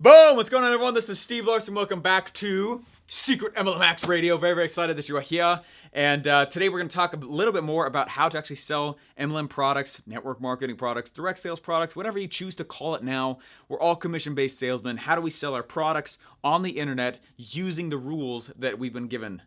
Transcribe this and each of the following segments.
Boom! What's going on, everyone? This is Steve Larson. Welcome back to Secret MLM Hacks Radio. Very, very excited that you are here. And today we're going to talk a little bit more about how to actually sell MLM products, network marketing products, direct sales products, whatever you choose to call it now. We're all commission-based salesmen. How do we sell our products on the internet using the rules that we've been given?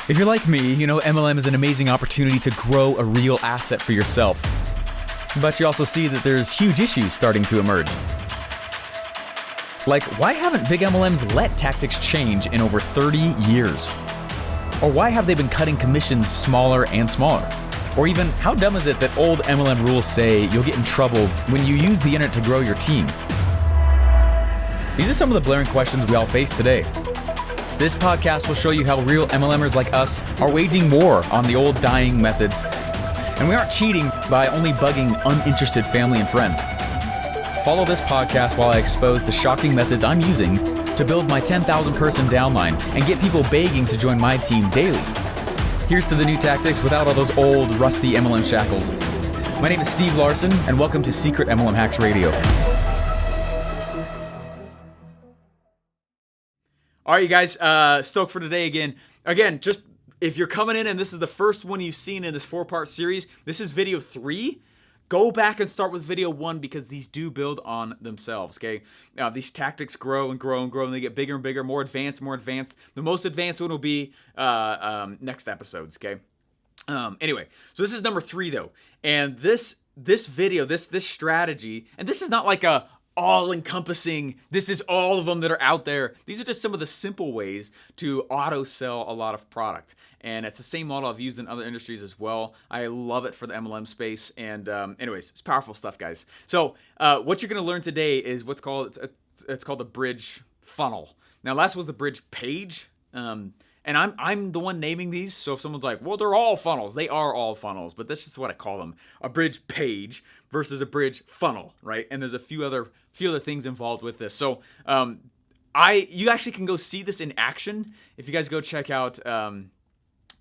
If you're like me, you know MLM is an amazing opportunity to grow a real asset for yourself. But you also see that there's huge issues starting to emerge. Like, why haven't big MLMs let tactics change in over 30 years? Or why have they been cutting commissions smaller and smaller? Or even, how dumb is it that old MLM rules say you'll get in trouble when you use the internet to grow your team? These are some of the blaring questions we all face today. This podcast will show you how real MLMers like us are waging war on the old dying methods. And we aren't cheating by only bugging uninterested family and friends. Follow this podcast while I expose the shocking methods I'm using to build my 10,000 person downline and get people begging to join my team daily. Here's to the new tactics without all those old, rusty MLM shackles. My name is Steve Larson, and welcome to Secret MLM Hacks Radio. All right, you guys, stoked for today again. Just if you're coming in and this is the first one you've seen in this 4-part series, this is video 3. Go back and start with video 1 because these do build on themselves, okay? These tactics grow and grow and grow, and they get bigger and bigger, more advanced, more advanced. The most advanced one will be next episodes, okay? Anyway, so this is number 3, though. And this video, this strategy, and this is not like a all-encompassing, this is all of them that are out there. These are just some of the simple ways to auto-sell a lot of product. And it's the same model I've used in other industries as well. I love it for the MLM space. And anyways, it's powerful stuff, guys. So what you're going to learn today is what's called, it's called the bridge funnel. Now, last was the bridge page. And I'm the one naming these, so if someone's like, well, they're all funnels, they are all funnels, but that's just what I call them. A bridge page versus a bridge funnel, right? And there's a few other things involved with this. So you actually can go see this in action. If you guys go check out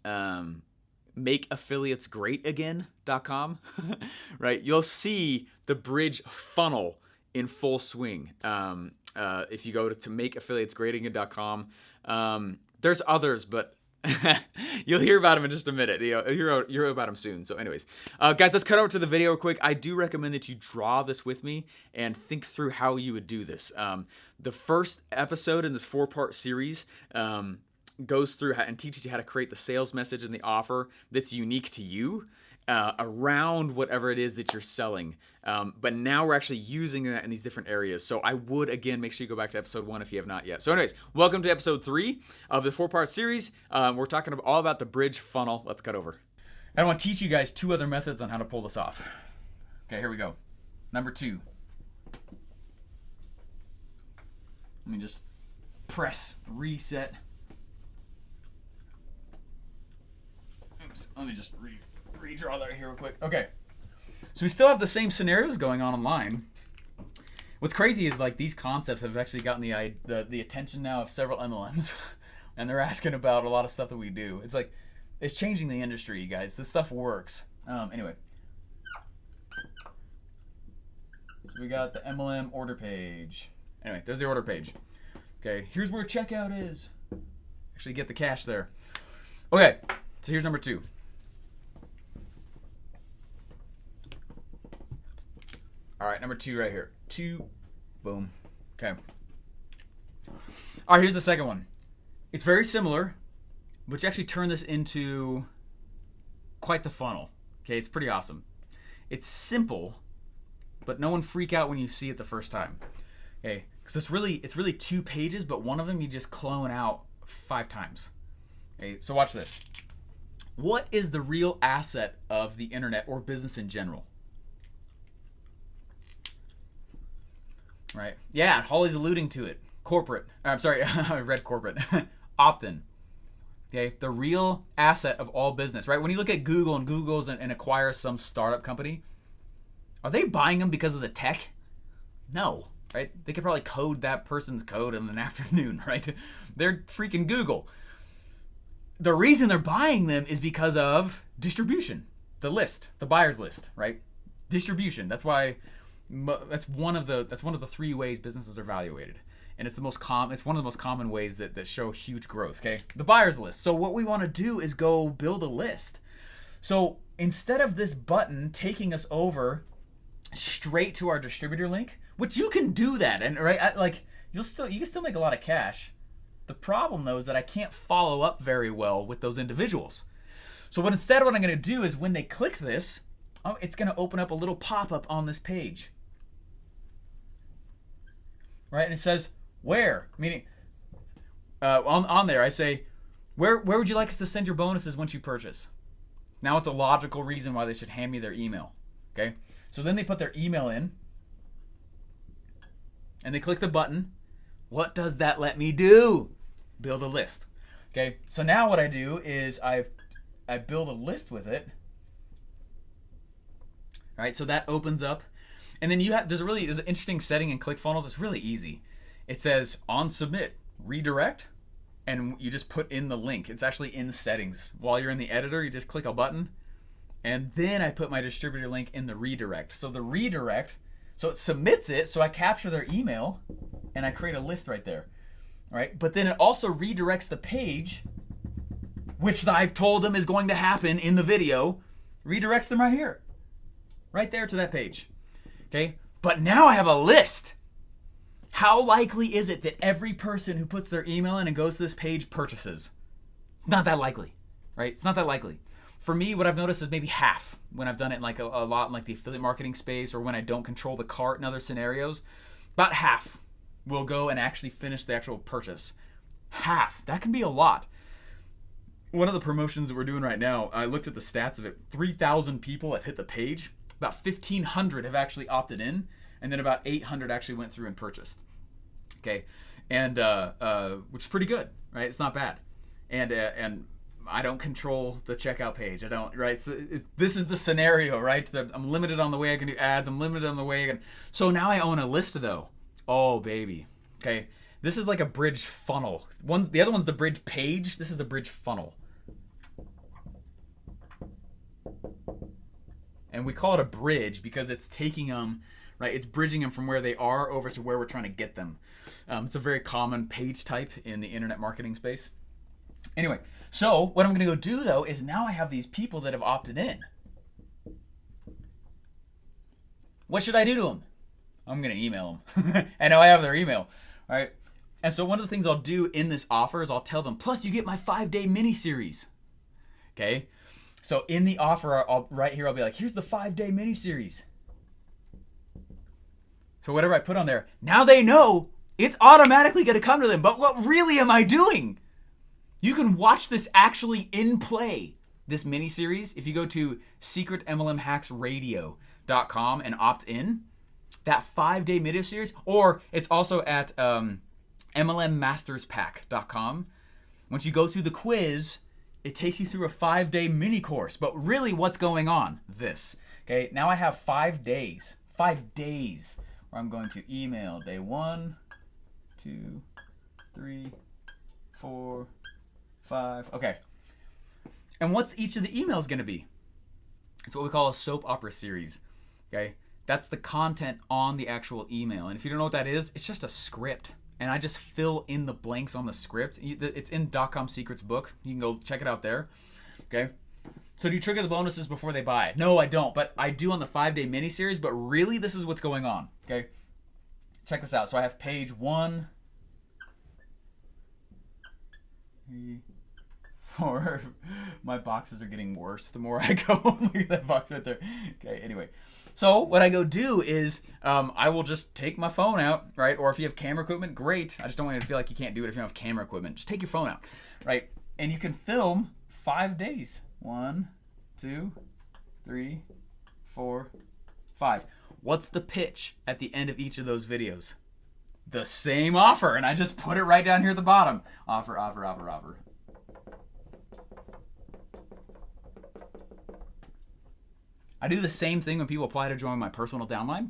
makeaffiliatesgreatagain.com, right? You'll see the bridge funnel in full swing. If you go to makeaffiliatesgreatagain.com, there's others, but you'll hear about them in just a minute. You'll hear about them soon. So anyways, guys, let's cut over to the video real quick. I do recommend that you draw this with me and think through how you would do this. The first episode in this 4-part series goes through and teaches you how to create the sales message and the offer that's unique to you around whatever it is that you're selling. But now we're actually using that in these different areas. So I would, again, make sure you go back to episode 1 if you have not yet. So anyways, welcome to episode 3 of the 4-part series. We're talking all about the bridge funnel. Let's cut over. I want to teach you guys 2 other methods on how to pull this off. Okay, here we go. Number 2. Let me just press reset. Oops, let me just redraw that here real quick. Okay, so we still have the same scenarios going on online. What's crazy is like these concepts have actually gotten the attention now of several MLMs, and they're asking about a lot of stuff that we do. It's like it's changing the industry, you guys. This stuff works. Anyway, so we got the MLM order page. Anyway, there's the order page. Okay, here's where checkout is. Actually, get the cash there. Okay, so here's number 2. All right, number 2 right here. 2, boom. Okay. All right, here's the second one. It's very similar, but you actually turn this into quite the funnel. Okay, it's pretty awesome. It's simple, but no one freak out when you see it the first time. Okay, because it's really 2 pages, but one of them you just clone out 5 times. Okay, so watch this. What is the real asset of the internet or business in general? Right? Yeah, Holly's alluding to it. Corporate. I'm sorry, I read corporate. Opt-in. Okay, the real asset of all business, right? When you look at Google and Google's and acquires some startup company, are they buying them because of the tech? No, right? They could probably code that person's code in an afternoon, right? They're freaking Google. The reason they're buying them is because of distribution, the list, the buyer's list, right? Distribution. That's why That's one of the three ways businesses are evaluated, and it's one of the most common ways that show huge growth. Okay, the buyer's list. So what we want to do is go build a list. So instead of this button taking us over straight to our distributor link, which you can do that, and you can still make a lot of cash. The problem though is that I can't follow up very well with those individuals. So what I'm going to do is when they click this, it's going to open up a little pop-up on this page. Right? And it says, where? Meaning, on there I say, where would you like us to send your bonuses once you purchase? Now it's a logical reason why they should hand me their email. Okay? So then they put their email in, and they click the button. What does that let me do? Build a list. Okay? So now what I do is I build a list with it. All right? So that opens up. And then there's an interesting setting in ClickFunnels. It's really easy. It says on submit, redirect, and you just put in the link. It's actually in the settings. While you're in the editor, you just click a button, and then I put my distributor link in the redirect. So the redirect, so it submits it, so I capture their email, and I create a list right there. All right? But then it also redirects the page, which I've told them is going to happen in the video, redirects them right here. Right there to that page. Okay? But now I have a list. How likely is it that every person who puts their email in and goes to this page purchases? It's not that likely, right? It's not that likely. For me, what I've noticed is maybe half when I've done it in like a lot in like the affiliate marketing space, or when I don't control the cart in other scenarios. About half will go and actually finish the actual purchase. Half. That can be a lot. One of the promotions that we're doing right now, I looked at the stats of it. 3,000 people have hit the page. About 1,500 have actually opted in, and then about 800 actually went through and purchased. Okay, and which is pretty good, right? It's not bad, and I don't control the checkout page. I don't, right? So this is the scenario, right? I'm limited on the way I can do ads. I'm limited on the way I can. So now I own a list though. Oh baby, okay. This is like a bridge funnel. The other one's the bridge page. This is a bridge funnel. And we call it a bridge because it's taking them, right? It's bridging them from where they are over to where we're trying to get them. It's a very common page type in the internet marketing space. Anyway, so what I'm going to go do though is now I have these people that have opted in. What should I do to them? I'm going to email them. And now I have their email, all right? And so one of the things I'll do in this offer is I'll tell them, plus you get my 5-day mini series. Okay? So in the offer, right here, I'll be like, here's the 5-day mini series. So whatever I put on there, now they know it's automatically going to come to them. But what really am I doing? You can watch this actually in play, this mini series. If you go to secretmlmhacksradio.com and opt in, that 5-day mini series, or it's also at MLMmasterspack.com. Once you go through the quiz, it takes you through a 5-day mini course. But really what's going on? This. Okay, now I have 5 days. 5 days where I'm going to email day 1, 2, 3, 4, 5. Okay. And what's each of the emails going to be? It's what we call a soap opera series. Okay? That's the content on the actual email. And if you don't know what that is, it's just a script. And I just fill in the blanks on the script. It's in .com Secrets book. You can go check it out there. Okay? So do you trigger the bonuses before they buy? No, I don't. But I do on the 5-day mini series. But really, this is what's going on. Okay? Check this out. So I have page 1, 3, 4. My boxes are getting worse the more I go. Look at that box right there. Okay, anyway. So what I go do is I will just take my phone out, right? Or if you have camera equipment, great. I just don't want you to feel like you can't do it if you don't have camera equipment. Just take your phone out, right? And you can film 5 days. 1, 2, 3, 4, 5. What's the pitch at the end of each of those videos? The same offer. And I just put it right down here at the bottom. Offer, offer, offer, offer. I do the same thing when people apply to join my personal downline.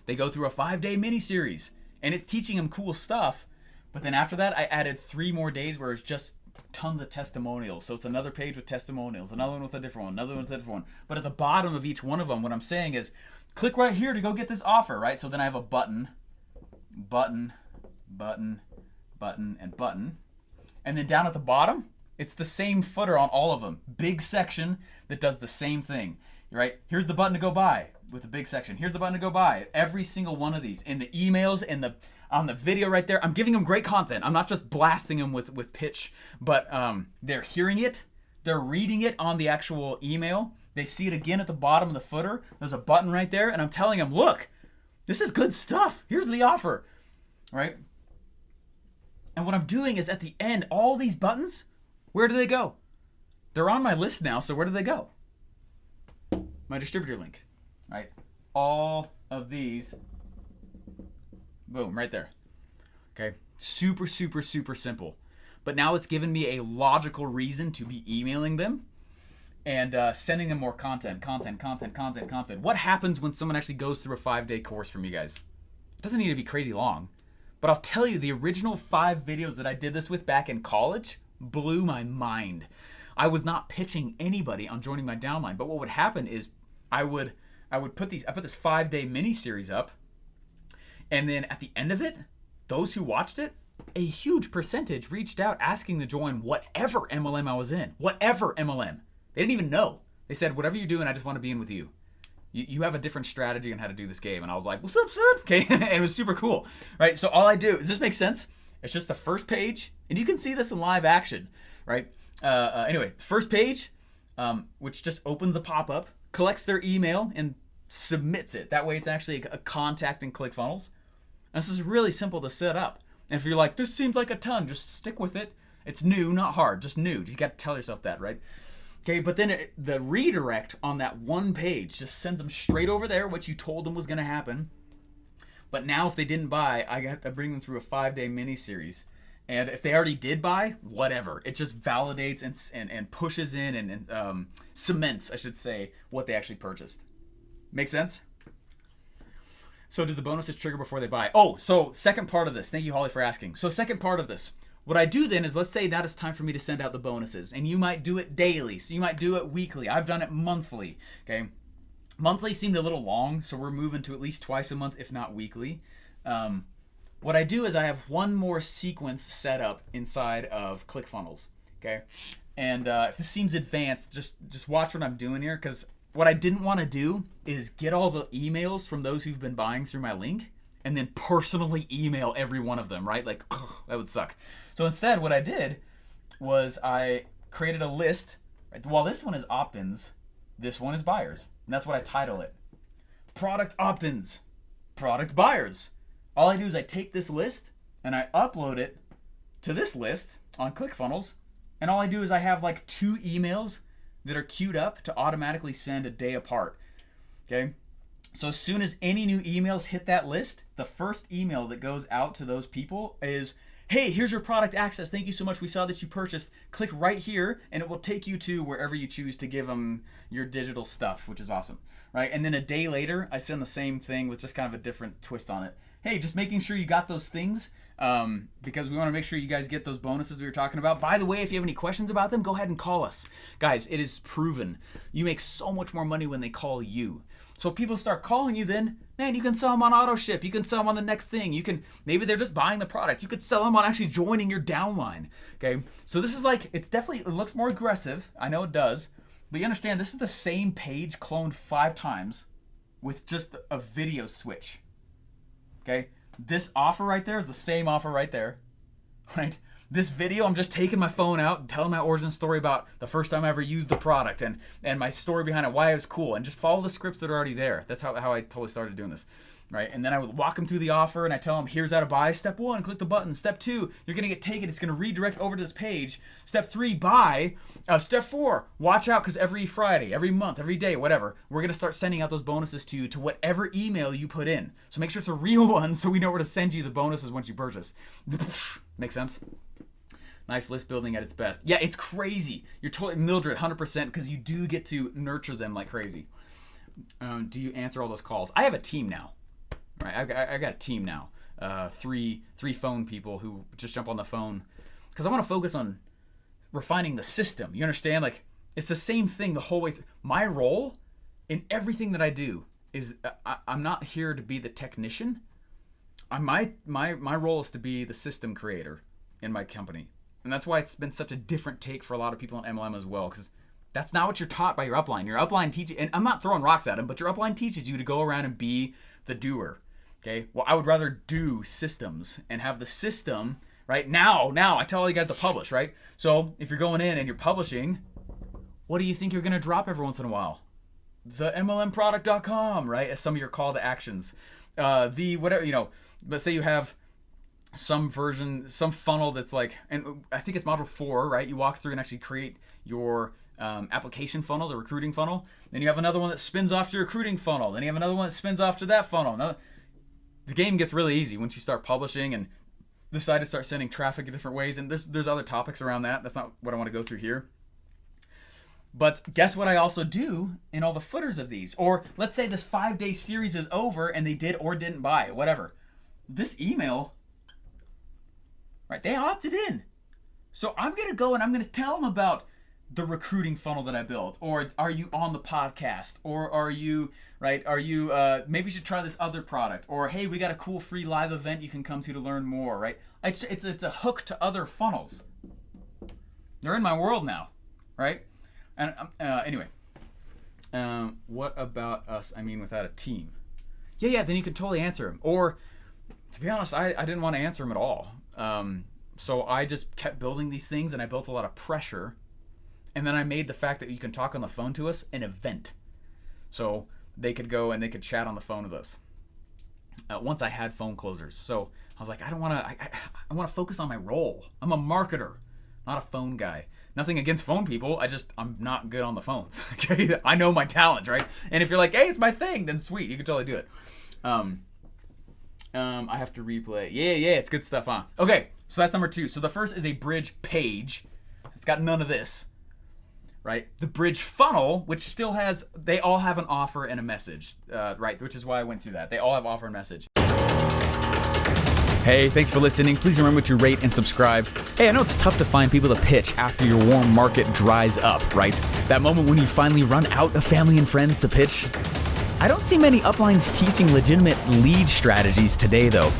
They go through a 5-day mini series and it's teaching them cool stuff. But then after that, I added 3 more days where it's just tons of testimonials. So it's another page with testimonials, another one with a different one, another one with a different one. But at the bottom of each one of them, what I'm saying is click right here to go get this offer, right? So then I have a button, button, button, button, and button. And then down at the bottom, it's the same footer on all of them. Big section that does the same thing, right? Here's the button to go buy with the big section. Here's the button to go buy. Every single one of these in the emails and on the video right there. I'm giving them great content. I'm not just blasting them with pitch, but they're hearing it. They're reading it on the actual email. They see it again at the bottom of the footer. There's a button right there, and I'm telling them, look, this is good stuff. Here's the offer, right? And what I'm doing is at the end, all these buttons, where do they go? They're on my list now, so where do they go? My distributor link, right? All of these, boom, right there. Okay, super, super, super simple. But now it's given me a logical reason to be emailing them and sending them more content. What happens when someone actually goes through a 5-day course from you guys? It doesn't need to be crazy long. But I'll tell you, the original 5 videos that I did this with back in college blew my mind. I was not pitching anybody on joining my downline, but what would happen is I put this 5-day mini series up, and then at the end of it, those who watched it, a huge percentage reached out asking to join whatever MLM I was in. Whatever MLM. They didn't even know. They said, whatever you're doing, I just want to be in with you. You have a different strategy on how to do this game. And I was like, what's up, son? Okay, and it was super cool, right? So all I do, does this make sense? It's just the first page, and you can see this in live action, right? Anyway, the first page, which just opens a pop-up, collects their email, and submits it. That way it's actually a contact in ClickFunnels. And this is really simple to set up. And if you're like, this seems like a ton, just stick with it. It's new, not hard, just new. You got to tell yourself that, right? Okay, but then the redirect on that one page just sends them straight over there, what you told them was going to happen. But now if they didn't buy, I got to bring them through a 5-day mini series. And if they already did buy, whatever. It just validates and pushes in and cements, I should say, what they actually purchased. Make sense? So did the bonuses trigger before they buy? Oh, so second part of this. Thank you, Holly, for asking. So second part of this. What I do then is, let's say that it's time for me to send out the bonuses, and you might do it daily, so you might do it weekly. I've done it monthly, okay? Monthly seemed a little long, so we're moving to at least twice a month, if not weekly. What I do is I have one more sequence set up inside of ClickFunnels, okay? And if this seems advanced, just watch what I'm doing here, because what I didn't want to do is get all the emails from those who've been buying through my link and then personally email every one of them, right? Like, ugh, that would suck. So instead, what I did was I created a list. Right? While this one is opt-ins, this one is buyers. And that's what I title it. Product opt-ins, product buyers. All I do is I take this list and I upload it to this list on ClickFunnels. And all I do is I have like 2 emails that are queued up to automatically send a day apart. Okay? So as soon as any new emails hit that list, the first email that goes out to those people is, hey, here's your product access. Thank you so much. We saw that you purchased. Click right here, and it will take you to wherever you choose to give them your digital stuff, which is awesome, right? And then a day later, I send the same thing with just kind of a different twist on it. Hey, just making sure you got those things because we want to make sure you guys get those bonuses we were talking about. By the way, if you have any questions about them, go ahead and call us. Guys, it is proven. You make so much more money when they call you. So if people start calling you, then, man, you can sell them on auto ship. You can sell them on the next thing. You can, maybe they're just buying the product. You could sell them on actually joining your downline. Okay. So this is like, it's definitely, it looks more aggressive. I know it does, but you understand this is the same page cloned 5 times with just a video switch. Okay. This offer right there is the same offer right there, right? This video, I'm just taking my phone out and telling my origin story about the first time I ever used the product and my story behind it, why it was cool, and just follow the scripts that are already there. That's how I totally started doing this, right? And then I would walk them through the offer and I tell them, here's how to buy. Step 1, click the button. Step 2, you're going to get taken. It's going to redirect over to this page. Step 3, buy. Step 4, watch out because every Friday, every month, every day, whatever, we're going to start sending out those bonuses to you to whatever email you put in. So make sure it's a real one so we know where to send you the bonuses once you purchase. Make sense? Nice list building at its best. Yeah, it's crazy. You're totally Mildred, 100%, because you do get to nurture them like crazy. Do you answer all those calls? I have a team now. Right, I got a team now. Three phone people who just jump on the phone because I want to focus on refining the system. You understand? Like it's the same thing the whole way through. My role in everything that I do is I'm not here to be the technician. My role is to be the system creator in my company. And that's why it's been such a different take for a lot of people in MLM as well, because that's not what you're taught by your upline. Your upline teaches, and I'm not throwing rocks at them, but your upline teaches you to go around and be the doer. Okay? Well, I would rather do systems and have the system, right? Now I tell all you guys to publish, right? So if you're going in and you're publishing, what do you think you're going to drop every once in a while? The MLMproduct.com, right? As some of your call to actions. The whatever, let's say you have some version, some funnel that's like, and I think it's module 4, right? You walk through and actually create your application funnel, the recruiting funnel. Then you have another one that spins off to your recruiting funnel. Then you have another one that spins off to that funnel. Now, the game gets really easy once you start publishing and decide to start sending traffic in different ways. And there's other topics around that. That's not what I want to go through here. But guess what I also do in all the footers of these? Or let's say this 5-day series is over and they did or didn't buy, whatever. This email, right, they opted in. So I'm going to go and I'm going to tell them about the recruiting funnel that I built. Or are you on the podcast? Or are you, right, maybe you should try this other product. Or, hey, we got a cool free live event you can come to learn more, right? It's a hook to other funnels. They're in my world now, right? And anyway, what about us? I mean, without a team. Yeah, then you can totally answer them. Or, to be honest, I didn't want to answer them at all. So I just kept building these things, and I built a lot of pressure. And then I made the fact that you can talk on the phone to us an event. So they could go and they could chat on the phone with us. Once I had phone closers. So I was like, I want to focus on my role. I'm a marketer, not a phone guy. Nothing against phone people. I'm not good on the phones. Okay, I know my talent, right? And if you're like, hey, it's my thing, then sweet, you can totally do it. I have to replay. Yeah, it's good stuff, huh? Okay, so that's number 2. So the first is a bridge page. It's got none of this, right? The bridge funnel, which still has, they all have an offer and a message, right? Which is why I went through that. They all have offer and message. Hey, thanks for listening. Please remember to rate and subscribe. Hey, I know it's tough to find people to pitch after your warm market dries up, right? That moment when you finally run out of family and friends to pitch. I don't see many uplines teaching legitimate lead strategies today, though.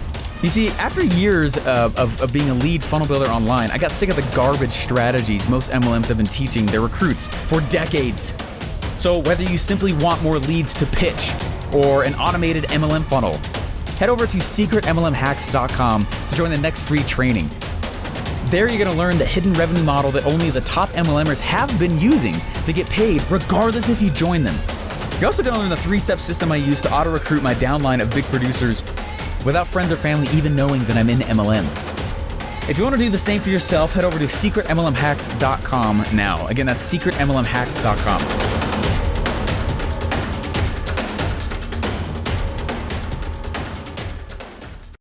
You see, after years of being a lead funnel builder online, I got sick of the garbage strategies most MLMs have been teaching their recruits for decades. So whether you simply want more leads to pitch or an automated MLM funnel, head over to secretmlmhacks.com to join the next free training. There you're going to learn the hidden revenue model that only the top MLMers have been using to get paid regardless if you join them. You're also going to learn the 3-step system I use to auto-recruit my downline of big producers without friends or family even knowing that I'm in MLM. If you want to do the same for yourself, head over to secretmlmhacks.com now. Again, that's secretmlmhacks.com.